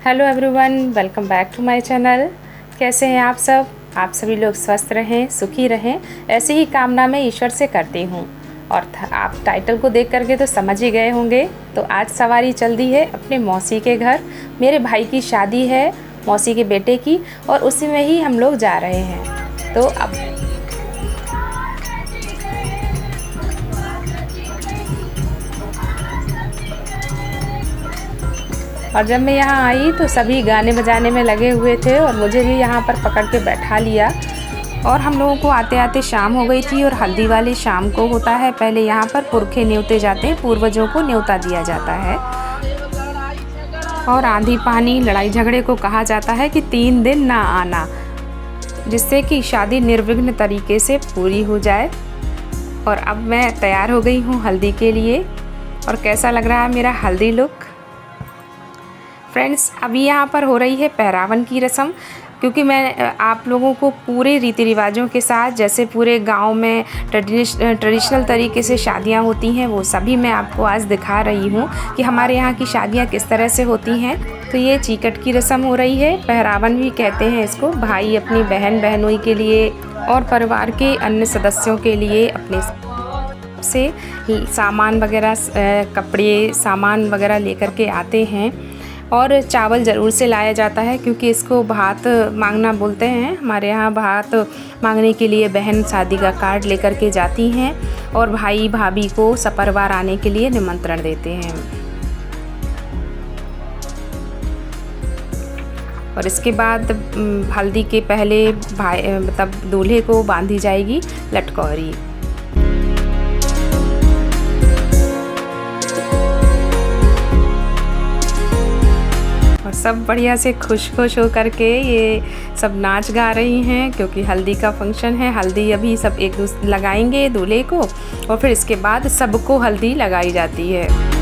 Hello everyone, welcome back to my channel. कैसे हैं आप सब? आप सभी लोग स्वस्थ रहें, सुखी रहें, ऐसी ही कामना मैं ईश्वर से करती हूँ। और आप टाइटल को देख करके तो समझ ही गए होंगे। तो आज सवारी चल दी है अपने मौसी के घर। मेरे भाई की शादी है, मौसी के बेटे की, और उसी में ही हम लोग जा रहे हैं। तो अब और जब मैं यहाँ आई तो सभी गाने बजाने में लगे हुए थे और मुझे भी यहाँ पर पकड़ के बैठा लिया। और हम लोगों को आते आते शाम हो गई थी और हल्दी वाली शाम को होता है। पहले यहाँ पर पुरखे न्योते जाते हैं, पूर्वजों को न्योता दिया जाता है। और आंधी पानी लड़ाई झगड़े को कहा जाता है कि 3 दिन ना आना, जिससे कि शादी निर्विघ्न तरीके से पूरी हो जाए। और अब मैं तैयार हो गई हूँ हल्दी के लिए। और कैसा लग रहा है मेरा हल्दी लुक फ्रेंड्स? अभी यहाँ पर हो रही है पहरावन की रस्म, क्योंकि मैं आप लोगों को पूरे रीति रिवाजों के साथ, जैसे पूरे गांव में ट्रेडिशनल तरीके से शादियां होती हैं, वो सभी मैं आपको आज दिखा रही हूँ कि हमारे यहाँ की शादियां किस तरह से होती हैं। तो ये चीकट की रस्म हो रही है, पहरावन भी कहते हैं इसको। भाई अपनी बहन बहनोई के लिए और परिवार के अन्य सदस्यों के लिए अपने से सामान वगैरह, कपड़े सामान वगैरह लेकर के आते हैं। और चावल ज़रूर से लाया जाता है, क्योंकि इसको भात मांगना बोलते हैं। हमारे यहाँ भात मांगने के लिए बहन शादी का कार्ड लेकर के जाती हैं और भाई भाभी को सपरिवार आने के लिए निमंत्रण देते हैं। और इसके बाद हल्दी के पहले भाई मतलब दूल्हे को बांधी जाएगी लटकौरी। और सब बढ़िया से खुश खुश हो करके ये सब नाच गा रही हैं, क्योंकि हल्दी का फंक्शन है। हल्दी अभी सब एक दूसरे लगाएंगे दूल्हे को, और फिर इसके बाद सबको हल्दी लगाई जाती है।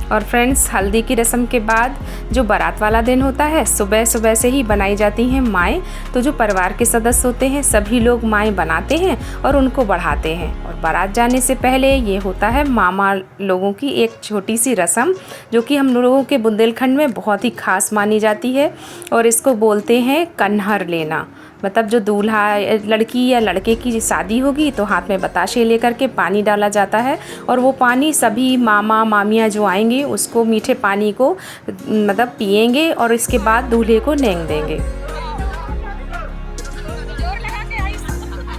और फ्रेंड्स, हल्दी की रस्म के बाद जो बारात वाला दिन होता है, सुबह सुबह से ही बनाई जाती हैं माएँ। तो जो परिवार के सदस्य होते हैं सभी लोग माएँ बनाते हैं और उनको बढ़ाते हैं। और बारात जाने से पहले ये होता है मामा लोगों की एक छोटी सी रस्म, जो कि हम लोगों के बुंदेलखंड में बहुत ही खास मानी जाती है। और इसको बोलते हैं कन्हर लेना। मतलब जो दूल्हा, लड़की या लड़के की शादी होगी तो हाथ में बताशे लेकर के पानी डाला जाता है, और वो पानी सभी मामा मामियाँ जो आएंगे उसको मीठे पानी को मतलब पिएंगे, और इसके बाद दूल्हे को नेंग देंगे।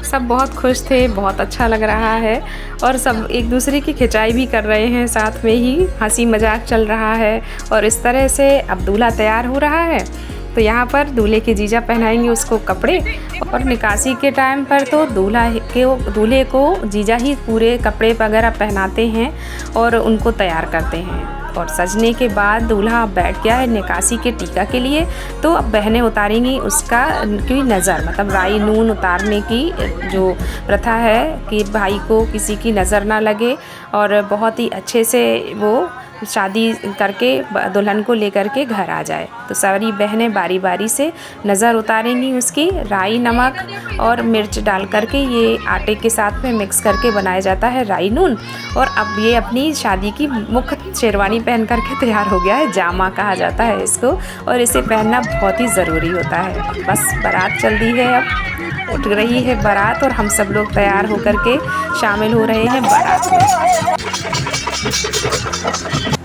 सब बहुत खुश थे, बहुत अच्छा लग रहा है। और सब एक दूसरे की खिंचाई भी कर रहे हैं, साथ में ही हंसी मजाक चल रहा है। और इस तरह से अब दूल्हा तैयार हो रहा है। तो यहाँ पर दूल्हे के जीजा पहनाएंगे उसको कपड़े, और निकासी के टाइम पर तो दूल्हे को जीजा ही पूरे कपड़े वगैरह पहनाते हैं और उनको तैयार करते हैं। और सजने के बाद दूल्हा बैठ गया है निकासी के टीका के लिए, तो अब बहनें उतारेंगी उसका की नज़र, मतलब राई नून उतारने की जो प्रथा है कि भाई को किसी की नज़र ना लगे। और बहुत ही अच्छे से वो शादी करके दुल्हन को लेकर के घर आ जाए। तो सारी बहनें बारी बारी से नज़र उतारेंगी उसकी। राई, नमक और मिर्च डाल करके ये आटे के साथ में मिक्स करके बनाया जाता है राई नून। और अब ये अपनी शादी की मुख्य शेरवानी पहन करके तैयार हो गया है, जामा कहा जाता है इसको। और इसे पहनना बहुत ही ज़रूरी होता है। बस बारात चल दी है, अब उठ रही है बारात, और हम सब लोग तैयार होकर के शामिल हो रहे हैं बारात में।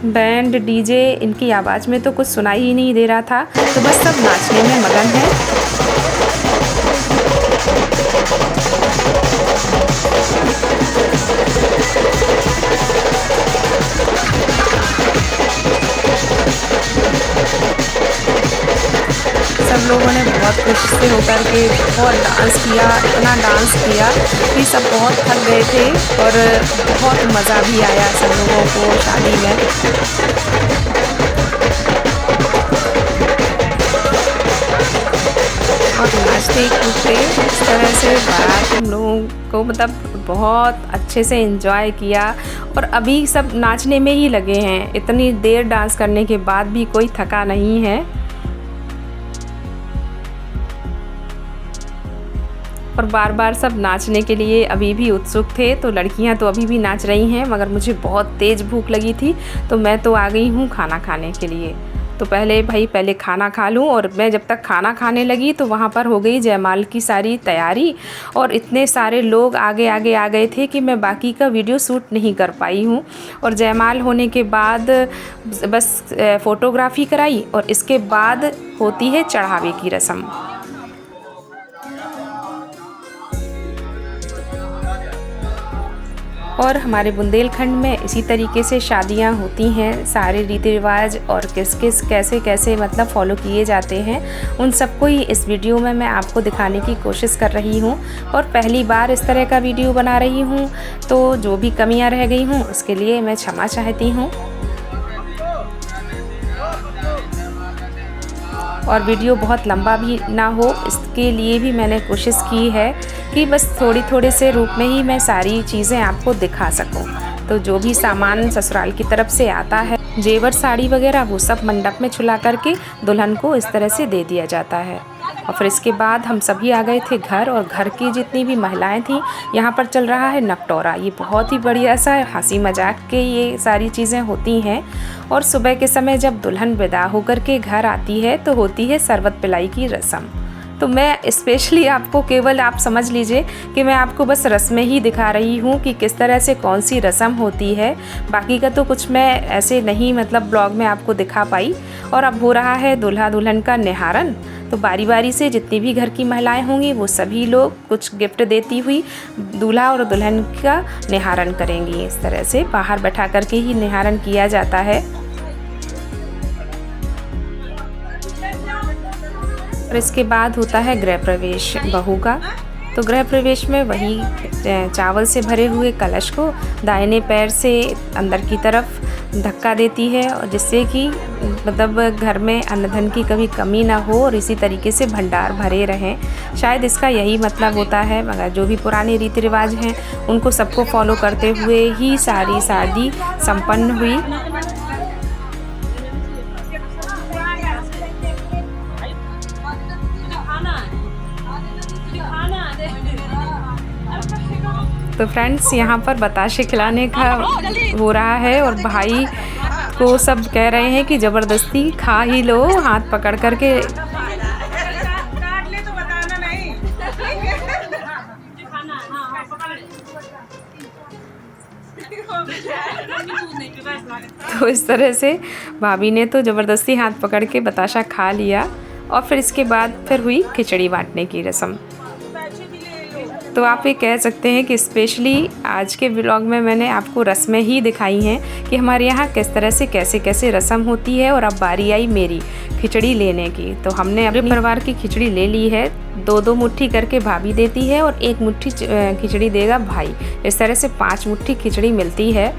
बैंड, डीजे, इनकी आवाज़ में तो कुछ सुनाई ही नहीं दे रहा था, तो बस सब नाचने में मगन है। सब लोगों ने बहुत खुशी से होकर के बहुत डांस किया, इतना डांस किया कि सब बहुत थक गए थे। और बहुत मज़ा भी आया सब लोगों को शादी में। और नाचते कूदते इस तरह से बारात हम लोगों को मतलब बहुत अच्छे से एंजॉय किया। और अभी सब नाचने में ही लगे हैं, इतनी देर डांस करने के बाद भी कोई थका नहीं है। और बार बार सब नाचने के लिए अभी भी उत्सुक थे। तो लड़कियां तो अभी भी नाच रही हैं, मगर मुझे बहुत तेज़ भूख लगी थी तो मैं तो आ गई हूँ खाना खाने के लिए। तो पहले खाना खा लूँ। और मैं जब तक खाना खाने लगी तो वहाँ पर हो गई जयमाल की सारी तैयारी, और इतने सारे लोग आगे आगे आ गए थे कि मैं बाकी का वीडियो शूट नहीं कर पाई हूँ। और जयमाल होने के बाद बस फ़ोटोग्राफ़ी कराई और इसके बाद होती है चढ़ावे की रस्म। और हमारे बुंदेलखंड में इसी तरीके से शादियां होती हैं। सारे रीति रिवाज और किस किस कैसे कैसे मतलब फॉलो किए जाते हैं, उन सबको ही इस वीडियो में मैं आपको दिखाने की कोशिश कर रही हूं। और पहली बार इस तरह का वीडियो बना रही हूं, तो जो भी कमियां रह गई हूं उसके लिए मैं क्षमा चाहती हूं। और वीडियो बहुत लंबा भी ना हो, इसके लिए भी मैंने कोशिश की है कि बस थोड़े से रूप में ही मैं सारी चीज़ें आपको दिखा सकूं। तो जो भी सामान ससुराल की तरफ से आता है, जेवर साड़ी वगैरह, वो सब मंडप में छुला करके दुल्हन को इस तरह से दे दिया जाता है। और फिर इसके बाद हम सभी आ गए थे घर, और घर की जितनी भी महिलाएं थीं, यहाँ पर चल रहा है नकटोरा। ये बहुत ही बढ़िया सा हंसी मजाक के ये सारी चीज़ें होती हैं। और सुबह के समय जब दुल्हन विदा होकर के घर आती है तो होती है शरबत पिलाई की रस्म। तो मैं स्पेशली आपको केवल आप समझ लीजिए कि मैं आपको बस रस्में ही दिखा रही हूँ कि किस तरह से कौन सी रस्म होती है। बाकी का तो कुछ मैं ऐसे नहीं मतलब ब्लॉग में आपको दिखा पाई। और अब हो रहा है दूल्हा दुल्हन का निहारन। तो बारी बारी से जितनी भी घर की महिलाएं होंगी वो सभी लोग कुछ गिफ्ट देती हुई दूल्हा और दुल्हन का निहारन करेंगी। इस तरह से बाहर बैठा करके ही निहारन किया जाता है। और इसके बाद होता है गृह प्रवेश बहू का। तो गृह प्रवेश में वही चावल से भरे हुए कलश को दाहिने पैर से अंदर की तरफ धक्का देती है, और जिससे कि मतलब घर में अन्न धन की कभी कमी ना हो और इसी तरीके से भंडार भरे रहें। शायद इसका यही मतलब होता है। मगर जो भी पुराने रीति रिवाज हैं उनको सबको फॉलो करते हुए ही सारी शादी संपन्न हुई। तो फ्रेंड्स, यहाँ पर बताशे खिलाने का हो रहा है, और भाई को सब कह रहे हैं कि ज़बरदस्ती खा ही लो, हाथ पकड़ करके। तो इस तरह से भाभी ने तो ज़बरदस्ती हाथ पकड़ के बताशा खा लिया। और फिर इसके बाद फिर हुई खिचड़ी बांटने की रस्म। तो आप ये कह सकते हैं कि स्पेशली आज के व्लॉग में मैंने आपको रस्में ही दिखाई हैं कि हमारे यहाँ किस तरह से कैसे कैसे रस्म होती है। और अब बारी आई मेरी खिचड़ी लेने की। तो हमने अपने परिवार की खिचड़ी ले ली है। 2-2 मुट्ठी करके भाभी देती है और 1 मुट्ठी खिचड़ी देगा भाई। इस तरह से 5 मुट्ठी खिचड़ी मिलती है।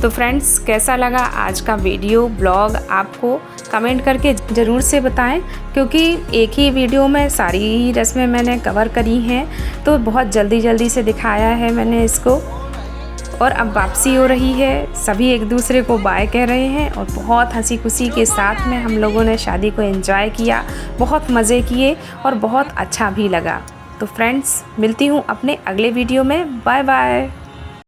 तो फ्रेंड्स, कैसा लगा आज का वीडियो ब्लॉग आपको कमेंट करके ज़रूर से बताएं, क्योंकि एक ही वीडियो में सारी रस्में मैंने कवर करी हैं। तो बहुत जल्दी से दिखाया है मैंने इसको। और अब वापसी हो रही है, सभी एक दूसरे को बाय कह रहे हैं, और बहुत हंसी खुशी के साथ में हम लोगों ने शादी को एंजॉय किया, बहुत मज़े किए और बहुत अच्छा भी लगा। तो फ्रेंड्स, मिलती हूँ अपने अगले वीडियो में। Bye bye.